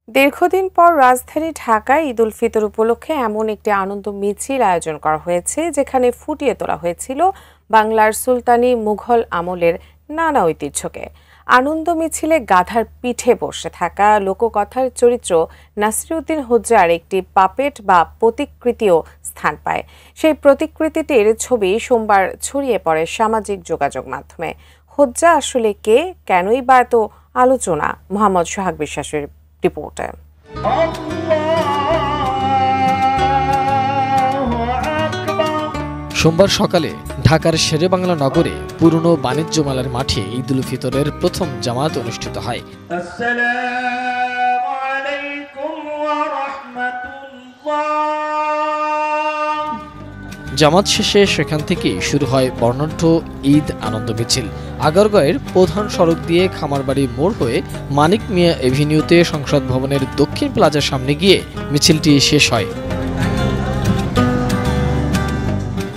দীর্ঘদিন পর রাজধানী ঢাকায় ঈদ উল ফিতর উপলক্ষে এমন একটি আনন্দ মিছিল আয়োজন করা হয়েছে, যেখানে ফুটিয়ে তোলা হয়েছিল বাংলার সুলতানি মুঘল আমলের নানা ঐতিহ্যকে। আনন্দ মিছিলে গাধার পিঠে বসে থাকা লোককথার চরিত্র নাসিরউদ্দিন হোজ্জার একটি পাপেট বা প্রতিকৃতিও স্থান পায়। সেই প্রতিকৃতিটির ছবি সোমবার ছড়িয়ে পড়ে সামাজিক যোগাযোগ মাধ্যমে। হোজ্জা আসলে কে, কেনই বা এত আলোচনা? মোহাম্মদ সোহাগ বিশ্বাসের রিপোর্টে। সোমবার সকালে ঢাকার শেরেবাংলা নগরে পুরনো বাণিজ্য মেলার মাঠে ঈদ উল ফিতরের প্রথম জামাত অনুষ্ঠিত হয়। জামাত শেষে সেখান থেকে শুরু হয় বর্ণাঢ্য ঈদ আনন্দ মিছিল। আগারগাঁওয়ের প্রধান সড়ক দিয়ে খামারবাড়ি মোড় হয়ে মানিক মিয়া এভিনিউতে সংসদ ভবনের দক্ষিণ প্লাজার সামনে গিয়ে মিছিলটি শেষ হয়।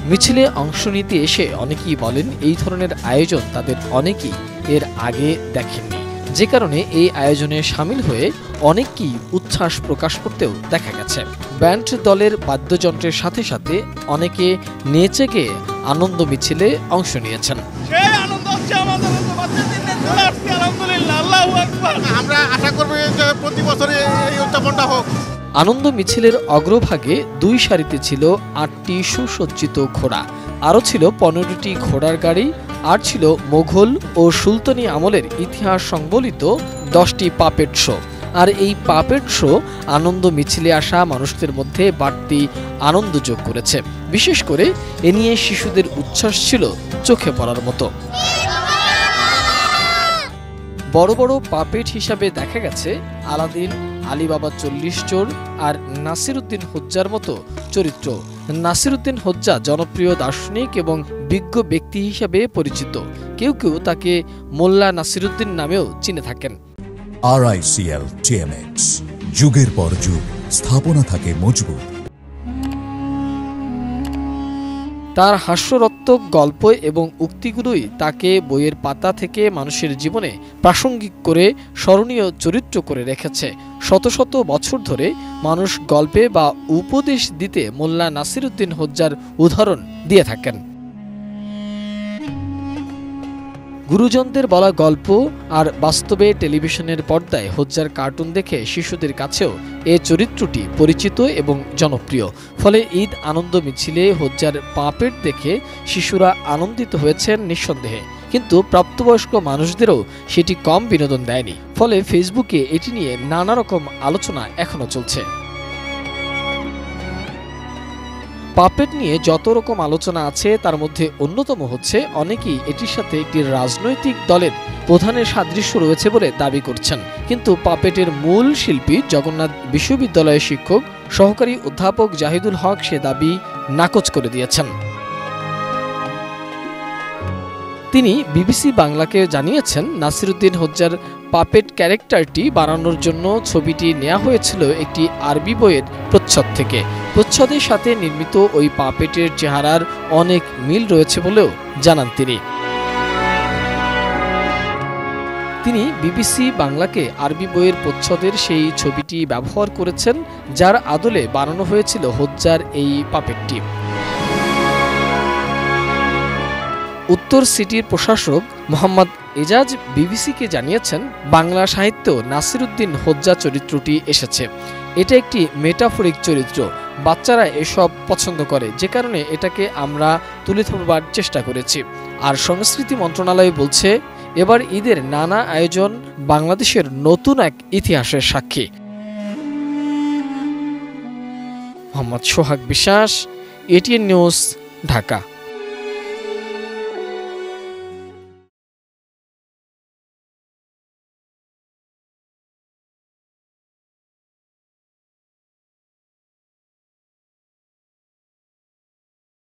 মিছিলে অংশ নিতে এসে অনেকেই বলেন এই ধরনের আয়োজন তাদের অনেকেই এর আগে দেখেননি, যে কারণে এই আয়োজনে সামিল হয়ে অনেকেই উচ্ছ্বাস প্রকাশ করতেও দেখা গেছে। ব্যান্ড দলের বাদ্যযন্ত্রের সাথে সাথে অনেকে নেচে গেয়ে আনন্দ মিছিলে অংশ নিয়েছেন। আমরা আশা করব যে প্রতি বছর এই উদযাপনটা হোক। আনন্দ মিছিলের অগ্রভাগে দুই সারিতে ছিল ৮টি সুসজ্জিত ঘোড়া, আরও ছিল ১৫টি ঘোড়ার গাড়ি, আর ছিল মোঘল ও সুলতানি আমলের ইতিহাস সংবলিত 10টি পাপেট শো। আর এই পাপেট শো আনন্দ মিছিলে আসা মানুষদের মধ্যে বাড়তি আনন্দ যোগ করেছে। বিশেষ করে এ নিয়ে শিশুদের উচ্ছ্বাস ছিল চোখে পড়ার মতো। বড় বড় পাপেট হিসাবে দেখা গেছে আলাদিন, আলীবাবা ৪০ চোর আর নাসিরউদ্দিন হোজ্জার মতো চরিত্র। নাসিরউদ্দিন হোজ্জা জনপ্রিয় দার্শনিক এবং বিজ্ঞ ব্যক্তি হিসাবে পরিচিত। কেউ কেউ তাকে মোল্লা নাসিরউদ্দিন নামেও চিনে থাকেন। RICL TMX, যুগের পর যুগ স্থাপনা থাকে মজবুত। তার হাস্যরত্মক গল্প এবং উক্তিগুলোই তাকে বইয়ের পাতা থেকে মানুষের জীবনে প্রাসঙ্গিক করে স্মরণীয় চরিত্র করে রেখেছে। শত শত বছর ধরে মানুষ গল্পে বা উপদেশ দিতে মোল্লা নাসিরউদ্দিন হোজ্জার উদাহরণ দিয়ে থাকেন। গুরুজনদের বলা গল্প আর বাস্তবে টেলিভিশনের পর্দায় হোজ্জার কার্টুন দেখে শিশুদের কাছেও এ চরিত্রটি পরিচিত এবং জনপ্রিয়। ফলে ঈদ আনন্দ মিছিলে হোজ্জার পাপেট দেখে শিশুরা আনন্দিত হয়েছেন নিঃসন্দেহে, কিন্তু প্রাপ্তবয়স্ক মানুষদেরও সেটি কম বিনোদন দেয়নি। ফলে ফেসবুকে এটি নিয়ে নানা রকম আলোচনা এখনো চলছে। পাপেট নিয়ে যত রকম আলোচনা আছে তার মধ্যে অন্যতম হচ্ছে অনেকেই এটির সাথে একটি রাজনৈতিক দলের প্রধানের সাদৃশ্য রয়েছে বলে দাবি করছেন। কিন্তু পাপেটের মূল শিল্পী জগন্নাথ বিশ্ববিদ্যালয়ের শিক্ষক সহকারী অধ্যাপক জাহিদুল হক সে দাবি নাকচ করে দিয়েছেন। তিনি বিবিসি বাংলাকে জানিয়েছেন, নাসিরউদ্দিন হোজ্জার পাপেট ক্যারেক্টারটি বানানোর জন্য ছবিটি নেওয়া হয়েছিল একটি আরবি বইয়ের প্রচ্ছদ থেকে। প্রচ্ছদের সাথে নির্মিত ওই পাপেটের চেহারার অনেক মিল রয়েছে বলেও জানান তিনি বিবিসি বাংলাকে আরবি বইয়ের প্রচ্ছদের সেই ছবিটি ব্যবহার করেছেন, যার আদলে বানানো হয়েছিল হোজ্জার এই পাপেটটি। উত্তর সিটির প্রশাসক মোহাম্মদ এজাজ বিবিসিকে জানিয়েছেন, বাংলা সাহিত্য নাসিরউদ্দিন হোজ্জা চরিত্রটি এসেছে। এটা একটি মেটাফরিক চরিত্র, বাচ্চারা এসব পছন্দ করে, যে কারণে এটাকে আমরা তুলে ধরবার চেষ্টা করেছি। আর সংস্কৃতি মন্ত্রণালয় বলছে, এবার ঈদের নানা আয়োজন বাংলাদেশের নতুন এক ইতিহাসের সাক্ষী। মোহাম্মদ সোহাগ বিশ্বাস, ATN নিউজ, ঢাকা।